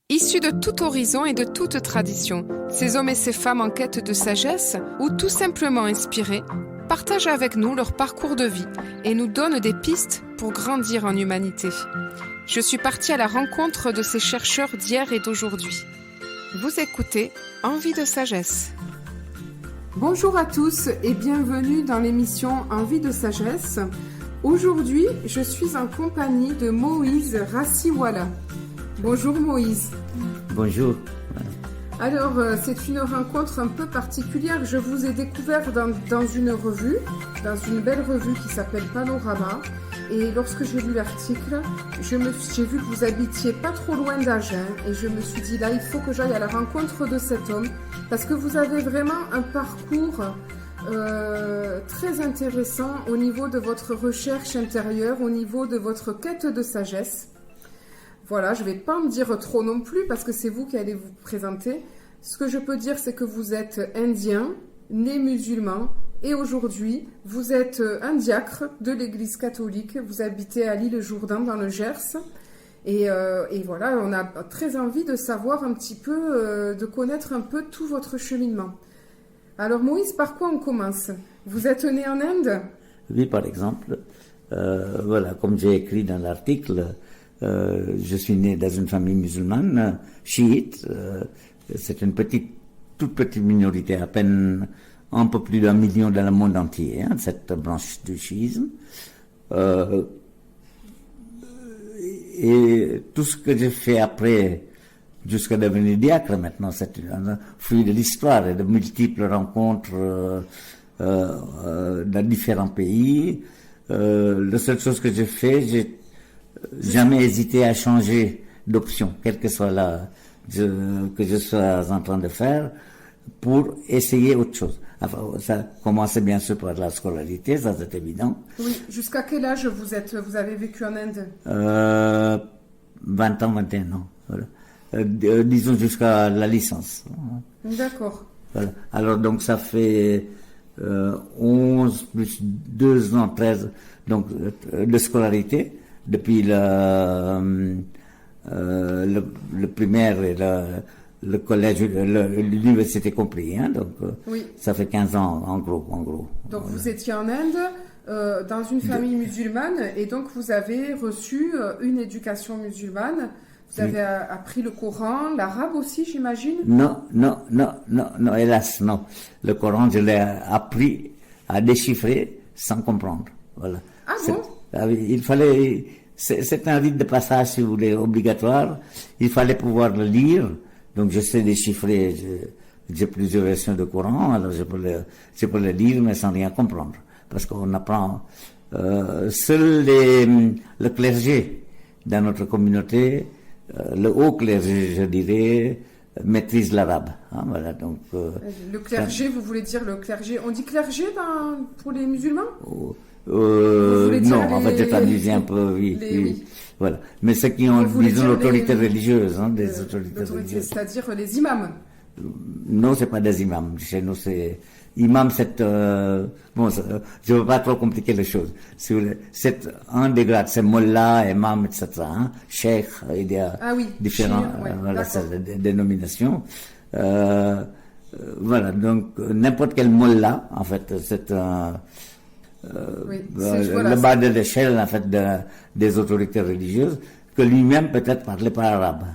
Issus de tout horizon et de toute tradition, ces hommes et ces femmes en quête de sagesse ou tout simplement inspirés partagent avec nous leur parcours de vie et nous donnent des pistes pour grandir en humanité. Je suis partie à la rencontre de ces chercheurs d'hier et d'aujourd'hui. Vous écoutez Envie de sagesse. Bonjour à tous et bienvenue dans l'émission Envie de sagesse. Aujourd'hui, je suis en compagnie de Moïse Rassiwala. Bonjour Moïse. Bonjour. Alors, c'est une rencontre un peu particulière. Je vous ai découvert dans une belle revue qui s'appelle Panorama. Et lorsque j'ai lu l'article, j'ai vu que vous habitiez pas trop loin d'Agen. Et je me suis dit, là, il faut que j'aille à la rencontre de cet homme. Parce que vous avez vraiment un parcours très intéressant au niveau de votre recherche intérieure, au niveau de votre quête de sagesse. Voilà, je ne vais pas en dire trop non plus parce que c'est vous qui allez vous présenter. Ce que je peux dire, c'est que vous êtes indien, né musulman, et aujourd'hui, vous êtes un diacre de l'Église catholique. Vous habitez à l'Île-Jourdain dans le Gers. Et voilà, on a très envie de savoir un petit peu, de connaître un peu tout votre cheminement. Alors Moïse, par quoi on commence? Vous êtes né en Inde? Oui, par exemple. Voilà, comme j'ai écrit dans l'article, je suis né dans une famille musulmane, chiite. C'est une toute petite minorité, à peine un peu plus d'1 million dans le monde entier, cette branche du chiisme. Et tout ce que j'ai fait après, jusqu'à devenir diacre maintenant, c'est un fruit de l'histoire et de multiples rencontres dans différents pays. La seule chose que j'ai fait, j'ai jamais hésité à changer d'option, quelle que soit que je sois en train de faire, pour essayer autre chose. Enfin, ça commençait bien sûr par la scolarité, ça c'est évident. Oui, jusqu'à quel âge vous avez vécu en Inde? 20 ans, 21 ans, voilà. Disons jusqu'à la licence. D'accord. Voilà. Alors donc ça fait 11 plus 2 ans, 13, donc de scolarité, depuis le primaire et le collège, l'université compris, donc oui. Ça fait 15 ans en gros. Donc voilà. Vous étiez en Inde, dans une famille musulmane, et donc vous avez reçu une éducation musulmane. Vous avez appris le Coran, l'arabe aussi, j'imagine? Non, hélas, non. Le Coran, je l'ai appris à déchiffrer sans comprendre. Voilà. Ah bon? Il fallait... C'est un rite de passage, si vous voulez, obligatoire. Il fallait pouvoir le lire. Donc, je sais déchiffrer. J'ai plusieurs versions de Coran, alors je peux le lire, mais sans rien comprendre. Parce qu'on apprend... seul le clergé dans notre communauté, le haut clergé, je dirais, maîtrise l'arabe. Voilà, donc, le clergé, vous voulez dire le clergé? On dit clergé pour les musulmans? Non, en fait, je traduisais un peu, oui. Voilà. Mais ceux qui ont, disons, l'autorité religieuse, des autorités religieuses. C'est-à-dire les imams? Non, c'est pas des imams. Chez nous, c'est imam, bon, je veux pas trop compliquer les choses. C'est un des grades, c'est mollah, imam, etc. Cheikh, il y a différents, voilà, c'est dénominations. Voilà, donc n'importe quel mollah, en fait, c'est le bas de l'échelle, en fait, des autorités religieuses, que lui-même peut-être parlait pas arabe,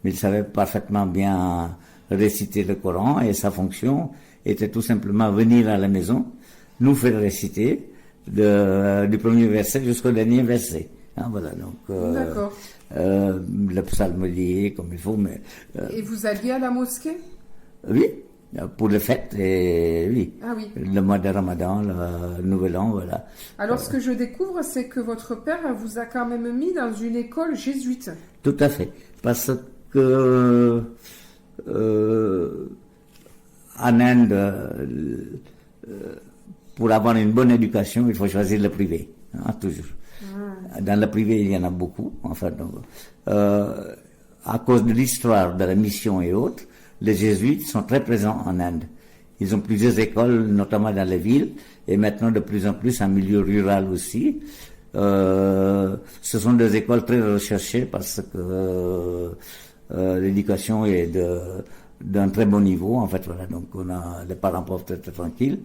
mais il savait parfaitement bien réciter le Coran, et sa fonction était tout simplement venir à la maison, nous faire réciter du premier verset jusqu'au dernier verset. Voilà, donc le psalmodier comme il faut. Mais et vous alliez à la mosquée? Oui, pour les fêtes, et oui. Ah oui. Le mois de Ramadan, le Nouvel An, voilà. Alors ce que je découvre, c'est que votre père vous a quand même mis dans une école jésuite. Tout à fait, parce que en Inde, pour avoir une bonne éducation, il faut choisir le privé, toujours. Dans le privé, il y en a beaucoup, enfin, donc, à cause de l'histoire de la mission et autres, les jésuites sont très présents en Inde. Ils ont plusieurs écoles, notamment dans les villes, et maintenant de plus en plus en milieu rural aussi. Ce sont des écoles très recherchées parce que l'éducation est d'un très bon niveau, en fait, voilà. Donc, les parents peuvent être tranquilles.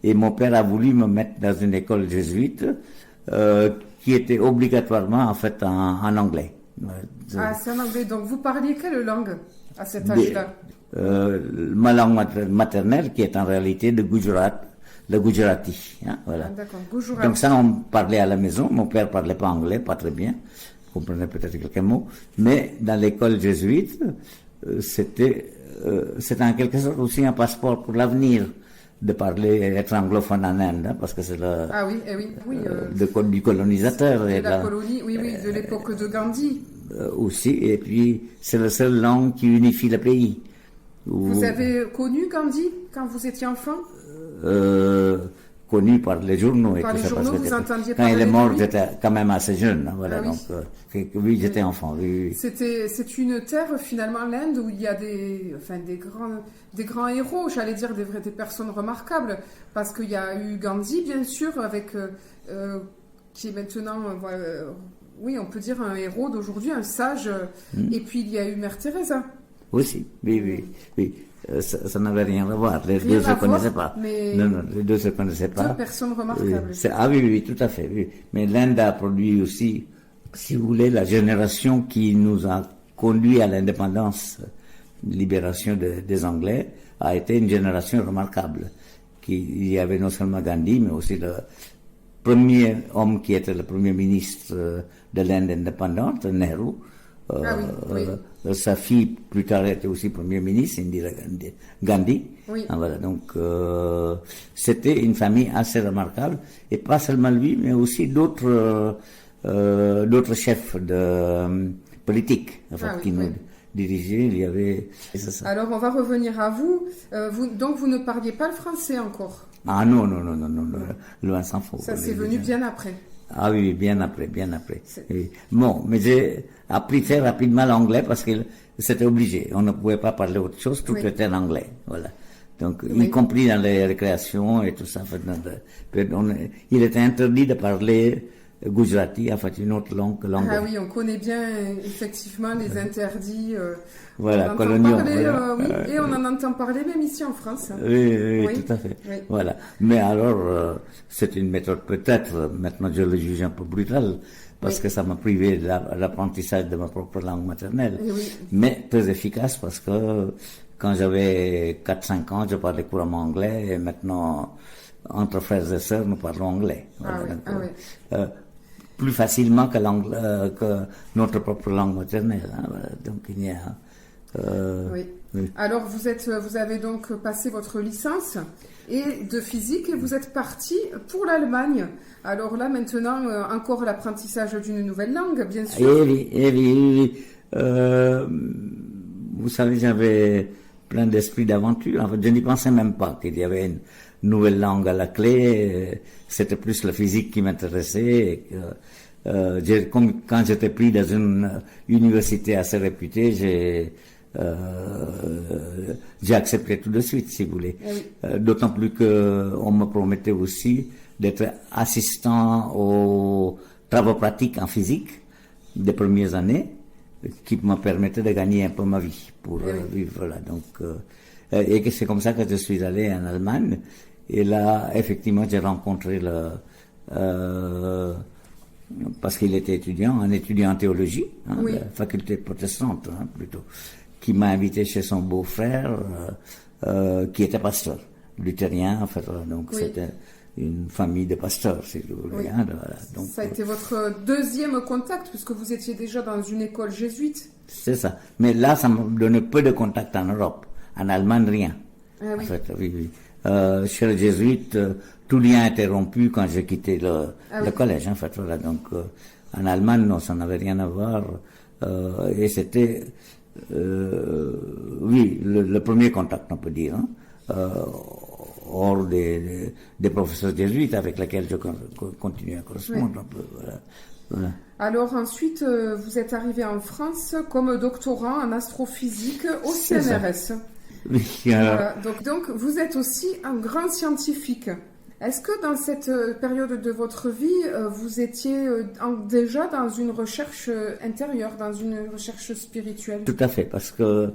Et mon père a voulu me mettre dans une école jésuite, qui était obligatoirement, en fait, en anglais. Ah, c'est en anglais. Donc, vous parliez quelle langue à cet âge-là? Ma langue maternelle, qui est en réalité le Gujarati. Hein, voilà. Ah, d'accord, Gujarati. Donc ça, on parlait à la maison. Mon père parlait pas anglais, pas très bien. Il comprenait peut-être quelques mots. Mais dans l'école jésuite, c'était en quelque sorte aussi un passeport pour l'avenir de parler, être anglophone en Inde, hein, parce que c'est le ah oui, oui, du colonisateur. De la colonie, oui, de l'époque de Gandhi. Aussi, et puis c'est la seule langue qui unifie le pays. Vous avez connu Gandhi quand vous étiez enfant? Connu par les journaux. Par les journaux, vous entendiez quand parler il est mort, de lui? j'étais quand même assez jeune. Hein, voilà, Ah oui. donc, oui, j'étais enfant. Oui. C'est une terre, finalement, l'Inde, où il y a des grands héros, j'allais dire des personnes remarquables. Parce qu'il y a eu Gandhi, bien sûr, avec qui est maintenant... oui, on peut dire un héros d'aujourd'hui, un sage. Et puis, il y a eu Mère Teresa. Aussi, oui. Ça n'avait rien à voir. Les Rien deux à se connaissaient voir, pas. mais Non, les deux se connaissaient pas. Deux personnes remarquables. Ah oui, tout à fait. Oui. Mais l'Inde a produit aussi, si vous voulez, la génération qui nous a conduit à l'indépendance, libération des Anglais, a été une génération remarquable. Il y avait non seulement Gandhi, mais aussi le premier homme qui était le premier ministre de l'Inde indépendante, Nehru. Oui. Sa fille, plus tard, était aussi premier ministre, Indira Gandhi. Oui. Voilà, donc, c'était une famille assez remarquable. Et pas seulement lui, mais aussi d'autres chefs de politique, en fait, qui nous dirigeaient. Il y avait... Alors, on va revenir à vous. Donc, vous ne parliez pas le français encore? Ah non, loin s'en faut. Ça, c'est venu bien après. Ah oui, bien après. Oui. Bon, mais j'ai appris très rapidement l'anglais parce que c'était obligé. On ne pouvait pas parler autre chose, tout était en anglais. Voilà. Donc, y compris dans les récréations et tout ça. Il était interdit de parler Gujarati, en fait, une autre langue que l'anglais. Ah oui, on connaît bien effectivement les interdits. Voilà, coloniaux. Oui, et on en entend parler même ici en France. Oui, tout à fait. Oui. Voilà. Mais alors, c'est une méthode peut-être, maintenant je le juge un peu brutale, parce que ça m'a privé de l'apprentissage de ma propre langue maternelle. Oui. Mais très efficace parce que quand j'avais 4-5 ans, je parlais couramment anglais et maintenant, entre frères et sœurs, nous parlons anglais. Voilà. Plus facilement que notre propre langue maternelle. Hein, voilà. Donc il y a... Oui. Alors vous avez donc passé votre licence de physique et vous êtes parti pour l'Allemagne. Alors là maintenant encore l'apprentissage d'une nouvelle langue, bien sûr. Eh oui. Vous savez, j'avais plein d'esprit d'aventure. En fait, je n'y pensais même pas qu'il y avait une nouvelle langue à la clé. C'était plus la physique qui m'intéressait. Quand j'étais pris dans une université assez réputée, j'ai accepté tout de suite, si vous voulez. Oui. D'autant plus qu'on me promettait aussi d'être assistant aux travaux pratiques en physique des premières années, qui me permettait de gagner un peu ma vie pour vivre. Voilà. Donc, et c'est comme ça que je suis allé en Allemagne. Et là, effectivement, j'ai rencontré parce qu'il était un étudiant en théologie, la faculté protestante, plutôt, qui m'a invité chez son beau-frère, qui était pasteur, luthérien, en fait. Donc, c'était une famille de pasteurs, si vous voulez. Oui. Voilà. Donc, ça a été votre deuxième contact, puisque vous étiez déjà dans une école jésuite. C'est ça. Mais là, ça me donnait peu de contact en Europe. En Allemagne, rien. Ah, oui. En fait, oui. Chez les jésuites, tout lien était rompu quand j'ai quitté le collège, en fait. Voilà. Donc, en Allemagne, non, ça n'avait rien à voir. Et c'était, le premier contact, on peut dire, hors des professeurs jésuites avec lesquels je continue à correspondre un peu. Voilà. Alors ensuite, vous êtes arrivé en France comme doctorant en astrophysique au CNRS. Oui, voilà. Donc vous êtes aussi un grand scientifique. Est-ce que dans cette période de votre vie, vous étiez déjà dans une recherche intérieure, dans une recherche spirituelle? Tout à fait, parce que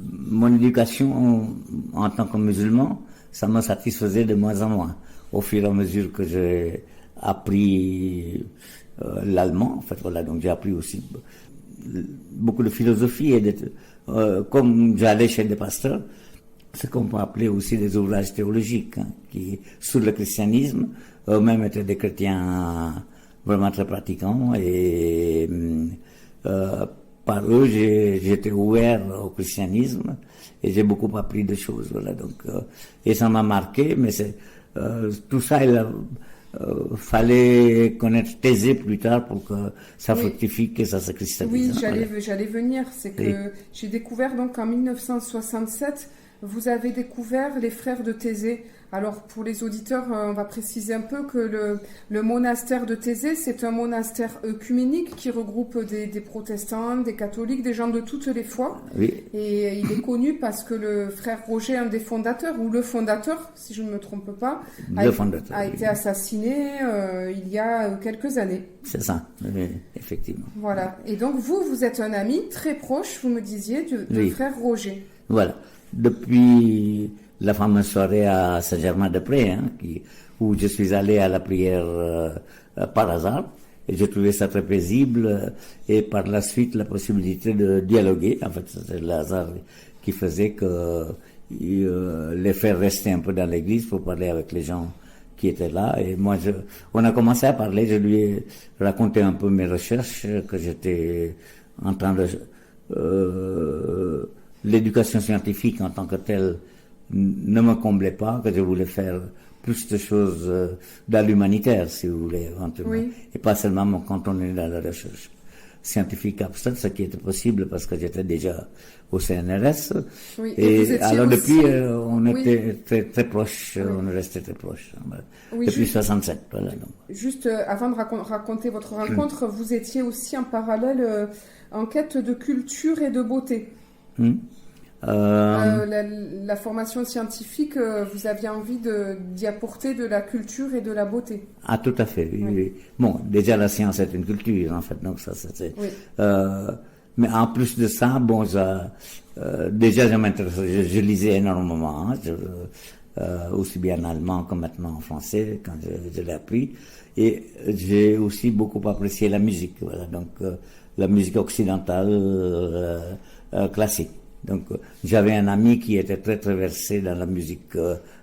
mon éducation en tant que musulman, ça me satisfaisait de moins en moins. Au fur et à mesure que j'ai appris l'allemand, en fait, voilà, donc j'ai appris aussi beaucoup de philosophie et comme j'allais chez des pasteurs, ce qu'on peut appeler aussi des ouvrages théologiques, hein, qui, sur le christianisme, eux-mêmes étaient des chrétiens vraiment très pratiquants et par eux, j'étais ouvert au christianisme et j'ai beaucoup appris de choses, voilà, donc, et ça m'a marqué, mais tout ça, il fallait connaître Thésée plus tard pour que ça fructifie, que ça se cristallise. Oui, j'allais venir. C'est que j'ai découvert donc en 1967, vous avez découvert les frères de Thésée. Alors pour les auditeurs, on va préciser un peu que le monastère de Thésée, c'est un monastère œcuménique qui regroupe des protestants, des catholiques, des gens de toutes les foi. Oui. Et il est connu parce que le frère Roger, un des fondateurs, ou le fondateur, si je ne me trompe pas, a été assassiné il y a quelques années. C'est ça, oui, effectivement. Voilà. Et donc vous êtes un ami très proche, vous me disiez, du frère Roger. Voilà. Depuis la fameuse soirée à Saint-Germain-des-Prés, hein, où je suis allé à la prière par hasard, et j'ai trouvé ça très paisible, et par la suite la possibilité de dialoguer. En fait, c'était le hasard qui faisait que les faire rester un peu dans l'église pour parler avec les gens qui étaient là. Et moi, on a commencé à parler, je lui ai raconté un peu mes recherches, que j'étais en train de... l'éducation scientifique en tant que telle ne me comblait pas, que je voulais faire plus de choses dans l'humanitaire, si vous voulez, éventuellement. Oui. Et pas seulement me cantonner dans la recherche scientifique abstraite, ce qui était possible parce que j'étais déjà au CNRS. Oui. Et alors aussi... depuis, on était très, très proches, on est resté très proches. Oui, depuis 67. Voilà, donc. Juste avant de raconter votre rencontre, vous étiez aussi en parallèle en quête de culture et de beauté. La formation scientifique, vous aviez envie d'y apporter de la culture et de la beauté. Ah, tout à fait. Oui, oui. Bon, déjà la science est une culture, en fait, donc ça, c'est. Oui. Mais en plus de ça, bon, déjà je m'intéressais, je lisais énormément, hein, aussi bien en allemand que maintenant en français quand je l'ai appris, et j'ai aussi beaucoup apprécié la musique, voilà, donc la musique occidentale classique. Donc, j'avais un ami qui était très très versé dans la musique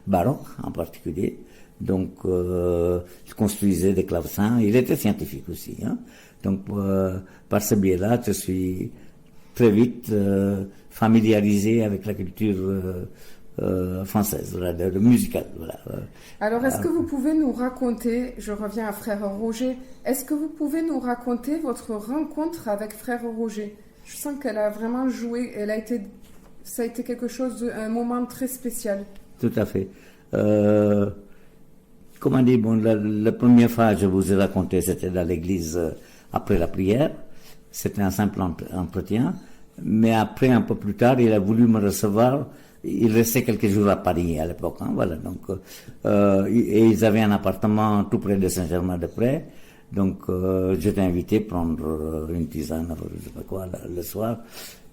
baroque en particulier. Donc, je construisais des clavecins. Il était scientifique aussi. Hein. Donc, par ce biais-là, je suis très vite familiarisé avec la culture française, voilà, musicale. Voilà. Alors, est-ce que vous pouvez nous raconter, je reviens à Frère Roger, est-ce que vous pouvez nous raconter votre rencontre avec Frère Roger ? Je sens qu'elle a vraiment joué, ça a été quelque chose, un moment très spécial. Tout à fait. Comment dire, bon, la première fois que je vous ai raconté, c'était dans l'église après la prière. C'était un simple entretien. Mais après, un peu plus tard, il a voulu me recevoir. Il restait quelques jours à Paris à l'époque. Hein, voilà. Donc, et ils avaient un appartement tout près de Saint-Germain-des-Prés. Donc, j'étais invité à prendre une tisane, je sais pas quoi, le soir.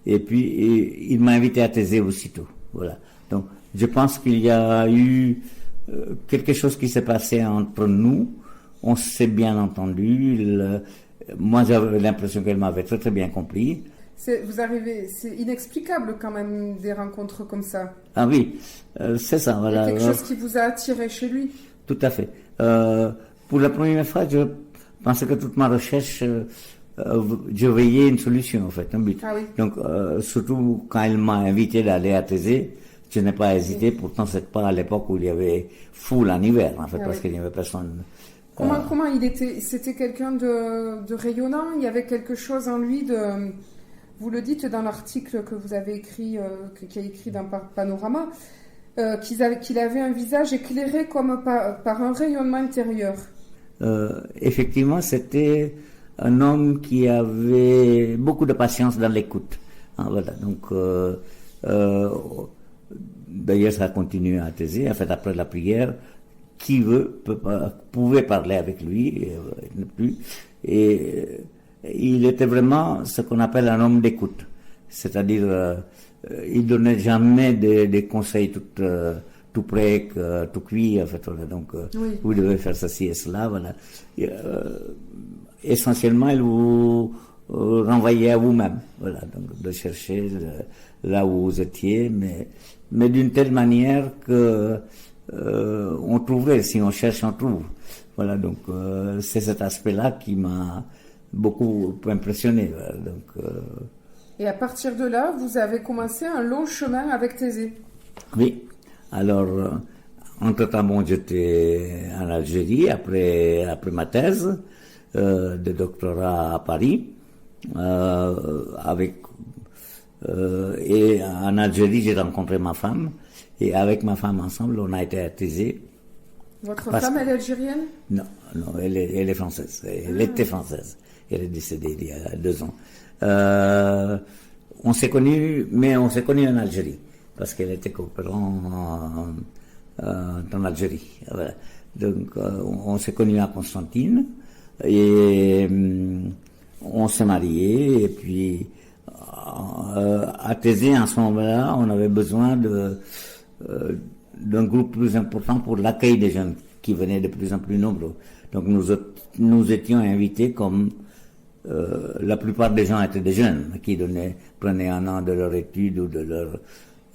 Et puis, il m'a invité à Thésée aussitôt. Voilà. Donc, je pense qu'il y a eu quelque chose qui s'est passé entre nous. On s'est bien entendu. Moi, j'avais l'impression qu'elle m'avait très, très bien compris. C'est inexplicable quand même, des rencontres comme ça. Ah oui, c'est ça. Voilà. Il y a quelque chose qui vous a attiré chez lui. Tout à fait. Pour la première fois, je pensais que toute ma recherche, je veillais une solution, en fait, un but. Ah oui. Donc, surtout quand elle m'a invité d'aller à Thésée, je n'ai pas hésité. Oui. Pourtant, c'est pas à l'époque où il y avait foule en hiver, en fait, parce qu'il n'y avait personne. Comment il était? C'était quelqu'un de rayonnant. Il y avait quelque chose en lui de. Vous le dites dans l'article que vous avez écrit, qui a écrit dans Panorama, qu'il avait un visage éclairé comme par un rayonnement intérieur. Effectivement, c'était un homme qui avait beaucoup de patience dans l'écoute. Hein, voilà. Donc, d'ailleurs, ça a continué à Thésée. En fait, après la prière, qui veut pouvait parler avec lui, ne plus. Et il était vraiment ce qu'on appelle un homme d'écoute. C'est-à-dire, il donnait jamais des conseils tout prêts, tout cuits. En fait, voilà. Donc, Oui. vous devez faire ceci et cela. Voilà. Et, essentiellement, il vous renvoyait à vous-même. Voilà. Donc, de chercher là où vous étiez, mais d'une telle manière que on trouverait, si on cherche, on trouve. Voilà, donc c'est cet aspect-là qui m'a beaucoup impressionné. Voilà, donc, Et à partir de là, vous avez commencé un long chemin avec Thésée. oui, alors, entre-temps, bon, j'étais en Algérie après ma thèse de doctorat à Paris, et en Algérie, j'ai rencontré ma femme, et avec ma femme ensemble, on a été à Thésée. Votre femme, elle est algérienne? Non, elle est française. Elle était française. Elle est décédée il y a 2 ans. On s'est connus, mais on s'est connus en Algérie, parce qu'elle était coopérante en Algérie. Voilà. Donc, on s'est connus à Constantine, et on s'est mariés, et puis à Thésée, en ce moment-là, on avait besoin d'un groupe plus important pour l'accueil des jeunes qui venaient de plus en plus nombreux. Donc nous étions invités comme la plupart des gens étaient des jeunes qui prenaient un an de leur étude ou de leur...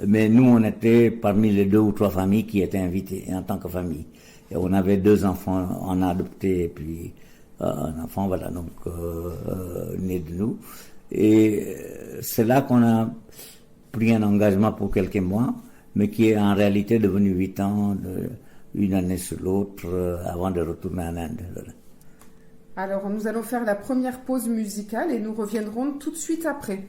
Mais nous, on était parmi les 2 ou 3 familles qui étaient invitées en tant que famille. Et on avait 2 enfants en adopté et puis un enfant, voilà, donc né de nous. Et c'est là qu'on a pris un engagement pour quelques mois, mais qui est en réalité devenu 8 ans, une année sur l'autre, avant de retourner en Inde. Voilà. Alors, nous allons faire la première pause musicale et nous reviendrons tout de suite après.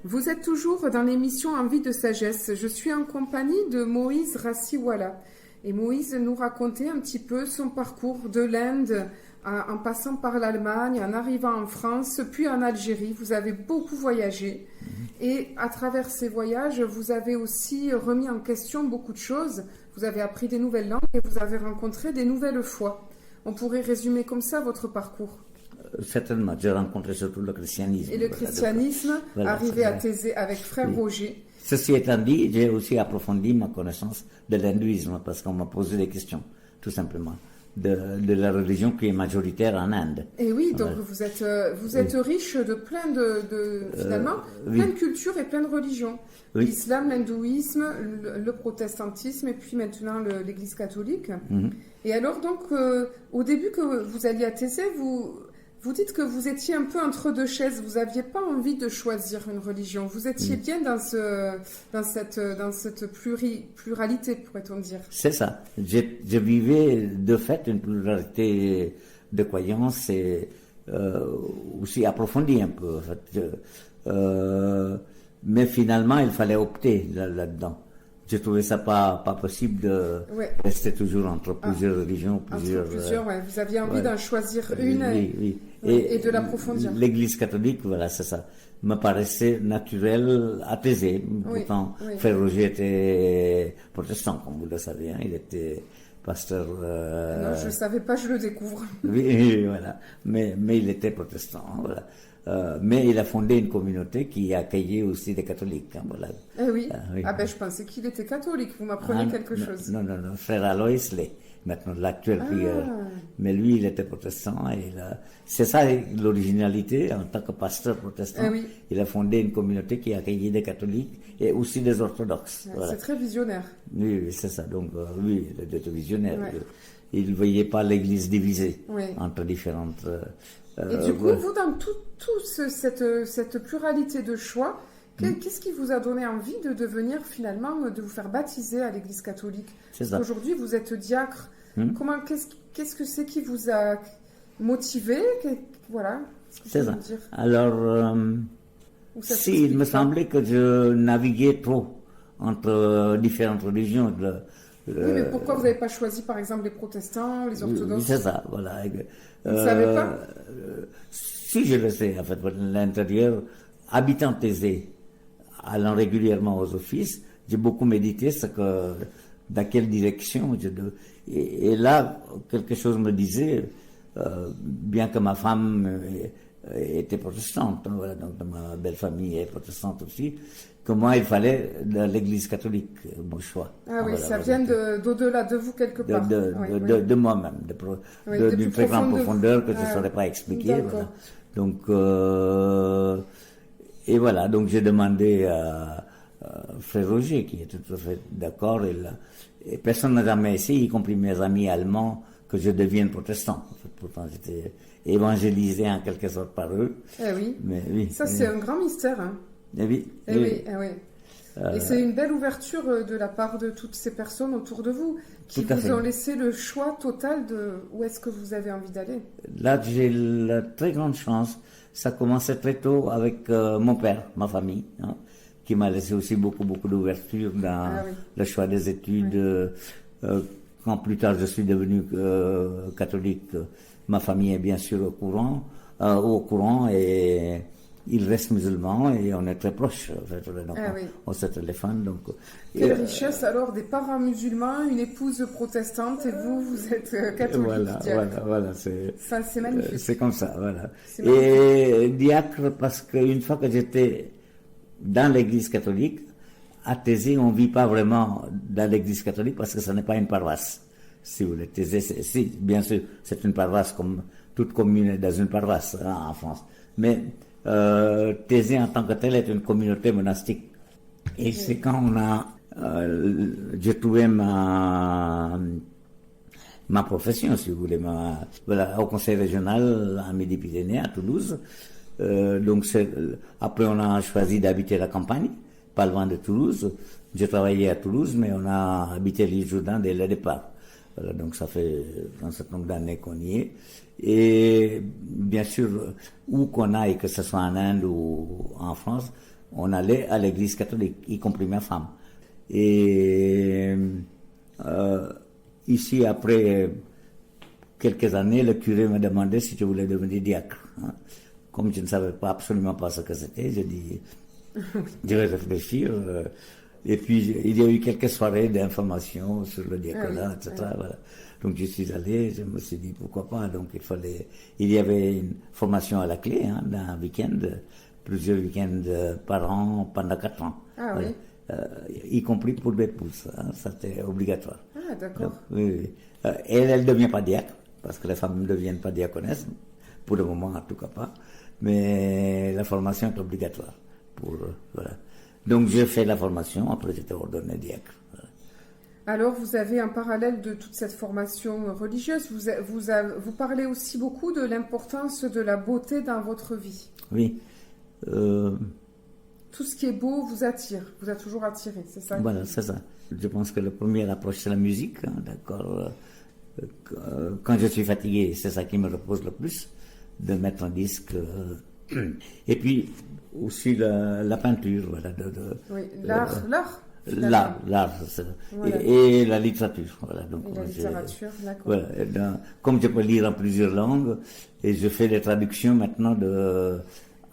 Vous êtes toujours dans l'émission Envie de sagesse. Je suis en compagnie de Moïse Rassiwala. Et Moïse nous racontait un petit peu son parcours de l'Inde en passant par l'Allemagne, en arrivant en France, puis en Algérie. Vous avez beaucoup voyagé. Et à travers ces voyages, vous avez aussi remis en question beaucoup de choses. Vous avez appris des nouvelles langues et vous avez rencontré des nouvelles foi. On pourrait résumer comme ça votre parcours. Certainement, j'ai rencontré surtout le christianisme. Et le christianisme, arrivé à Thésée avec frère Roger. Ceci étant dit, j'ai aussi approfondi ma connaissance de l'hindouisme parce qu'on m'a posé des questions, tout simplement, de la religion qui est majoritaire en Inde. Et oui, donc vous êtes riche de plein finalement, plein de cultures et plein de religions. Oui. L'islam, l'hindouisme, le protestantisme et puis maintenant l'Église catholique. Et alors donc, au début que vous alliez à Thésée, vous dites que vous étiez un peu entre deux chaises. Vous n'aviez pas envie de choisir une religion. Vous étiez bien dans cette pluralité, pourrait-on dire. C'est ça. Je vivais de fait une pluralité de croyances et aussi approfondie un peu. En fait. Mais finalement, il fallait opter là-dedans. Je trouvais ça pas possible de rester toujours entre plusieurs religions, plusieurs. Vous aviez envie d'en choisir une et de l'approfondir. L'Église catholique, voilà, c'est ça, me paraissait naturel à Thésée. Pourtant, frère Roger était protestant, comme vous le savez, hein, il était pasteur. Non, je ne savais pas, je le découvre. Oui, voilà, mais il était protestant, voilà. Mais il a fondé une communauté qui accueillait aussi des catholiques. Hein, voilà. Oui. Je pensais qu'il était catholique. Vous m'apprenez quelque chose. Non. Frère Alois l'est, maintenant l'actuel prieur. Mais lui, il était protestant. C'est ça l'originalité en tant que pasteur protestant. Il a fondé une communauté qui accueillait des catholiques et aussi des orthodoxes. Voilà. C'est très visionnaire. Oui, c'est ça. Donc, lui, il était visionnaire. Il ne voyait pas l'Église divisée entre différentes. Et du coup, vous, dans cette pluralité de choix, qu'est-ce qui vous a donné envie de devenir finalement, de vous faire baptiser à l'Église catholique? C'est ça. Aujourd'hui, vous êtes diacre. Qu'est-ce que c'est qui vous a motivé? Voilà. C'est ça. Alors, il me semblait que je naviguais trop entre différentes religions. Oui, mais pourquoi vous n'avez pas choisi, par exemple, les protestants, les orthodoxes? C'est ça, voilà. Vous ne savez pas? Si, je le sais, en fait, l'intérieur, habitant Thésée, allant régulièrement aux offices, j'ai beaucoup médité dans quelle direction et là, quelque chose me disait, bien que ma femme était protestante, hein, voilà, donc ma belle famille est protestante aussi, que moi, il fallait de l'Église catholique, mon choix. Ah oui, ça vient d'au-delà de vous quelque part. De moi-même, d'une très grande profondeur que je ne saurais pas expliquer. Voilà. Donc, et voilà, donc j'ai demandé à frère Roger, qui était tout à fait d'accord, et personne n'a jamais essayé, y compris mes amis allemands, que je devienne protestant. En fait, pourtant, j'étais évangélisé en quelque sorte par eux. Mais ça, c'est un grand mystère. Hein. Et c'est une belle ouverture de la part de toutes ces personnes autour de vous qui vous ont laissé le choix total de où est-ce que vous avez envie d'aller. Là, j'ai la très grande chance. Ça commençait très tôt avec mon père, ma famille, hein, qui m'a laissé aussi beaucoup d'ouverture dans le choix des études. Quand plus tard je suis devenu catholique, ma famille est bien sûr au courant et il reste musulman et on est très proches. En fait, donc on se téléphone. Donc, quelle richesse alors, des parents musulmans, une épouse protestante et vous êtes catholique. Voilà, c'est magnifique. C'est comme ça, voilà. Et diacre parce qu'une fois que j'étais dans l'Église catholique, à Thésée, on ne vit pas vraiment dans l'Église catholique parce que ce n'est pas une paroisse. Si vous voulez, Thésée, si, bien sûr, c'est une paroisse comme toute commune est dans une paroisse en France. Mais Thésée en tant que telle est une communauté monastique. Et c'est quand j'ai trouvé ma profession, si vous voulez, au conseil régional en Midi-Pyrénées, à Toulouse. Donc après on a choisi d'habiter la campagne, pas loin de Toulouse. J'ai travaillé à Toulouse, mais on a habité l'île Jourdain dès le départ. Voilà, donc ça fait un certain nombre d'années qu'on y est. Et bien sûr, où qu'on aille, que ce soit en Inde ou en France, on allait à l'église catholique, y compris ma femme. Et ici, après quelques années, le curé m'a demandé si je voulais devenir diacre. Hein. Comme je ne savais pas absolument pas ce que c'était, j'ai dit, je vais réfléchir. Et puis, il y a eu quelques soirées d'information sur le diaconat, etc. Voilà. Donc, je suis allé, je me suis dit, pourquoi pas. Donc, il y avait une formation à la clé, hein, d'un week-end, plusieurs week-ends par an, pendant 4 ans. Ah voilà. oui. Y compris pour l'épouse, hein, c'était obligatoire. Ah, d'accord. Oui. Elle ne devient pas diacre, parce que les femmes ne deviennent pas diaconesses, pour le moment en tout cas pas, mais la formation est obligatoire. Voilà. Donc j'ai fait la formation, après j'étais ordonné diacre. Voilà. Alors vous avez en parallèle de toute cette formation religieuse, vous parlez aussi beaucoup de l'importance de la beauté dans votre vie. Oui. Tout ce qui est beau vous attire, vous a toujours attiré, c'est ça? Voilà, c'est ça. Je pense que la première approche, c'est la musique, hein, d'accord. Quand je suis fatigué, c'est ça qui me repose le plus, de mettre un disque. Et puis aussi la peinture, voilà. Oui, l'art. L'art, voilà. Et la littérature, voilà. Donc, et la littérature, d'accord. Voilà, comme je peux lire en plusieurs langues, et je fais des traductions maintenant de...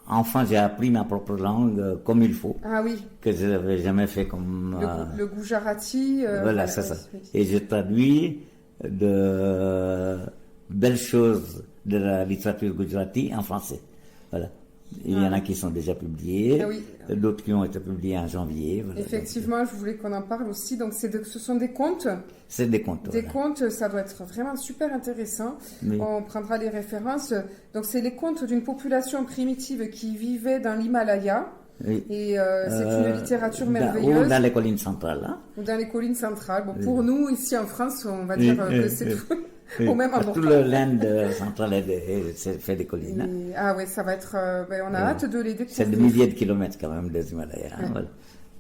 Enfin, j'ai appris ma propre langue comme il faut. Ah oui. Que je n'avais jamais fait comme... Le Gujarati. Voilà, c'est ça. Oui. Et je traduis de belles choses de la littérature gujarati en français. Voilà. Il y en a qui sont déjà publiés, d'autres qui ont été publiés en janvier. Voilà. Effectivement, je voulais qu'on en parle aussi. Donc, ce sont des contes. C'est des contes. Des contes, ça doit être vraiment super intéressant. Oui. On prendra les références. Donc, c'est les contes d'une population primitive qui vivait dans l'Himalaya. Oui. Et c'est une littérature merveilleuse. Ou dans les collines centrales. Hein. Ou dans les collines centrales. Bon, pour nous, ici en France, on va dire que c'est tout. Au même endroit. Tout l'Inde centrale c'est fait des collines. Et, ah oui, ça va être... on a hâte de les découvrir. C'est des milliers de kilomètres quand même des Himalayas. Hein, voilà.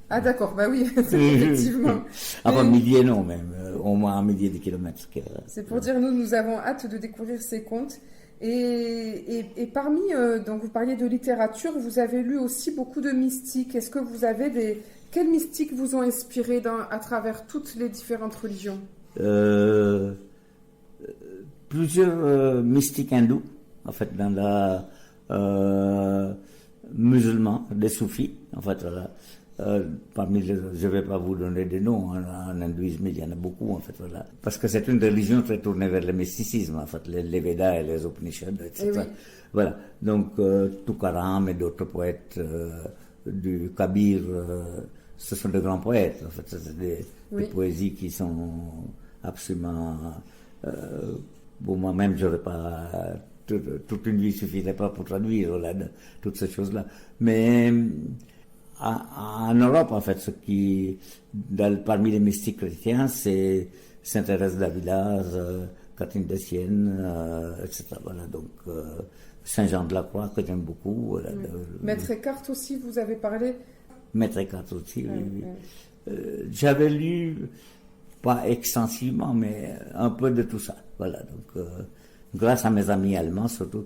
Ah d'accord, bah oui, effectivement. Enfin, milliers non, même. Au moins un millier de kilomètres. C'est pour dire, nous avons hâte de découvrir ces contes. Et parmi, donc vous parliez de littérature, vous avez lu aussi beaucoup de mystiques. Est-ce que vous avez quels mystiques vous ont inspiré à travers toutes les différentes religions? Plusieurs mystiques hindous, en fait, dans la musulmans, des soufis, en fait, voilà. Je ne vais pas vous donner des noms, en hindouisme il y en a beaucoup, en fait, voilà. Parce que c'est une religion très tournée vers le mysticisme, en fait, les Védas et les Upanishads, etc. Oui. Voilà. Donc, Tukaram et d'autres poètes du Kabir, ce sont de grands poètes, en fait, c'est des poésies qui sont absolument... Bon, moi-même, j'aurais pas toute une vie suffirait pas pour traduire voilà, toutes ces choses-là. Mais en Europe, en fait, parmi les mystiques chrétiens, c'est Sainte Thérèse d'Avila, Catherine de Sienne, etc. Voilà, donc Saint Jean de la Croix que j'aime beaucoup. Voilà, Maître Eckhart aussi, vous avez parlé. Maître Eckhart aussi. Oui. J'avais lu. Pas extensivement, mais un peu de tout ça. Voilà. Donc, grâce à mes amis allemands, surtout,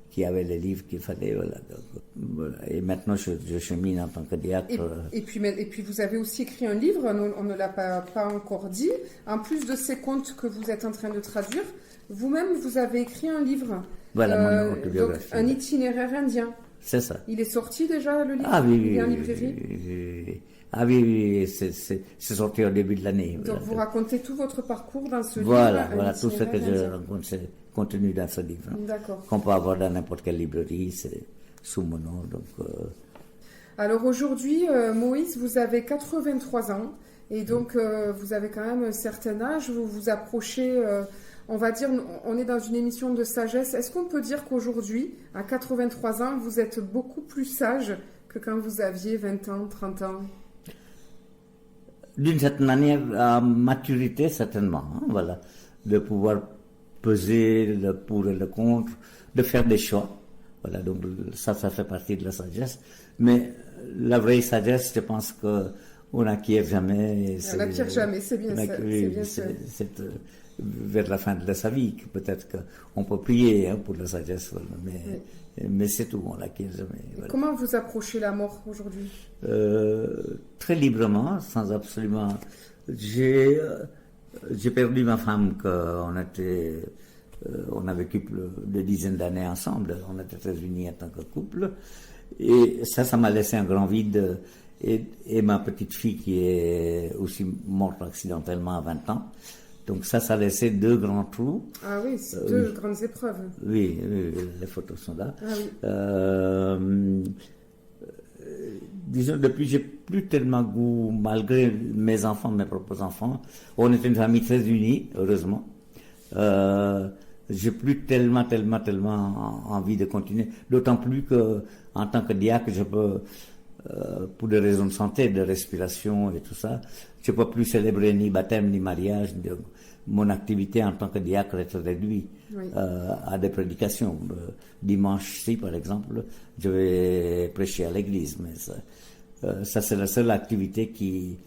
qui avaient les livres qu'il fallait. Voilà. Donc, voilà. Et maintenant, je chemine en tant que diacre. Et puis, vous avez aussi écrit un livre, on ne l'a pas encore dit. En plus de ces contes que vous êtes en train de traduire, vous-même, vous avez écrit un livre. Voilà, mon autobiographie. Un itinéraire indien. C'est ça. Il est sorti déjà, le livre? Ah oui, il est en librairie? Ah oui, c'est sorti au début de l'année. Donc vous racontez tout votre parcours dans ce livre? Voilà, tout ce que je raconte, c'est contenu dans ce livre. D'accord. Qu'on peut avoir dans n'importe quelle librairie, c'est sous mon nom. Donc, Alors aujourd'hui, Moïse, vous avez 83 ans, et donc vous avez quand même un certain âge, vous vous approchez... on va dire, on est dans une émission de sagesse. Est-ce qu'on peut dire qu'aujourd'hui, à 83 ans, vous êtes beaucoup plus sage que quand vous aviez 20 ans, 30 ans? D'une certaine manière, à maturité, certainement. Hein, voilà. De pouvoir peser le pour et le contre, de faire des choix. Voilà, donc ça fait partie de la sagesse. Mais la vraie sagesse, je pense qu'on n'acquiert jamais. On n'acquiert jamais, c'est bien ça. vers la fin de sa vie, que peut-être qu'on peut prier pour la sagesse, voilà, mais c'est tout, on l'acquiert jamais. Voilà. Comment vous approchez la mort aujourd'hui? Très librement, sans absolument... J'ai perdu ma femme on a vécu plus de dizaines d'années ensemble, on était très unis en tant que couple, et ça m'a laissé un grand vide, et ma petite fille qui est aussi morte accidentellement à 20 ans, donc ça a laissé deux grands trous. Ah oui, c'est deux grandes épreuves. Oui, les photos sont là. Ah oui. Disons, depuis, j'ai plus tellement goût, malgré mes enfants, mes propres enfants. On était une famille très unie, heureusement. J'ai plus tellement envie de continuer. D'autant plus que, en tant que diacre, je peux, pour des raisons de santé, de respiration et tout ça, je peux plus célébrer ni baptême ni mariage. Mon activité en tant que diacre est réduite à des prédications. Dimanche-ci, par exemple, je vais prêcher à l'église, mais ça c'est la seule activité qui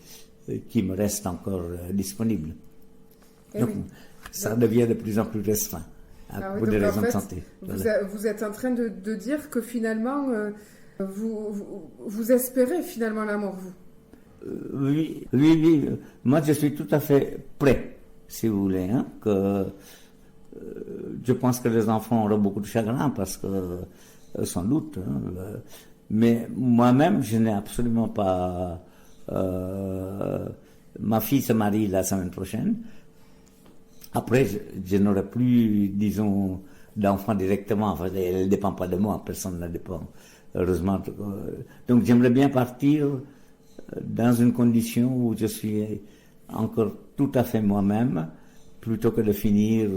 me reste encore disponible. Donc, ça devient de plus en plus restreint pour des raisons de santé. Vous êtes en train de dire que finalement, vous espérez finalement la mort, vous? Oui. Moi, je suis tout à fait prêt, si vous voulez, je pense que les enfants auront beaucoup de chagrin parce que, sans doute, mais moi-même, je n'ai absolument pas... ma fille se marie la semaine prochaine. Après, je n'aurai plus, disons, d'enfants directement. Enfin, elle ne dépend pas de moi, personne ne dépend, heureusement. Donc, j'aimerais bien partir dans une condition où je suis encore tout à fait moi-même, plutôt que de finir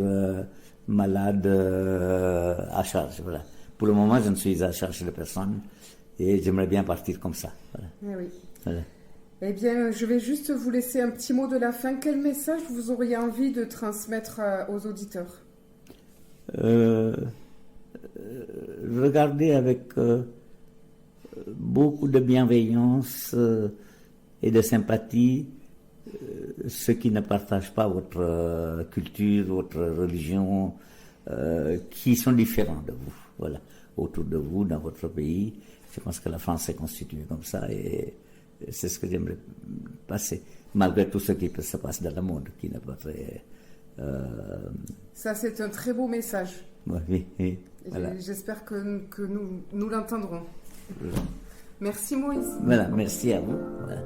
malade à charge. Voilà. Pour le moment, je ne suis à charge de personne et j'aimerais bien partir comme ça. Voilà. Oui. Voilà. Eh bien, je vais juste vous laisser un petit mot de la fin. Quel message vous auriez envie de transmettre aux auditeurs? Regardez avec beaucoup de bienveillance et de sympathie ceux qui ne partagent pas votre culture, votre religion, qui sont différents de vous, voilà, autour de vous, dans votre pays. Je pense que la France est constituée comme ça et c'est ce que j'aimerais passer, malgré tout ce qui se passe dans le monde, qui n'est pas très... Ça, c'est un très beau message. Oui. Voilà. J'espère que nous l'entendrons. Merci Moïse. Voilà, merci à vous. Voilà.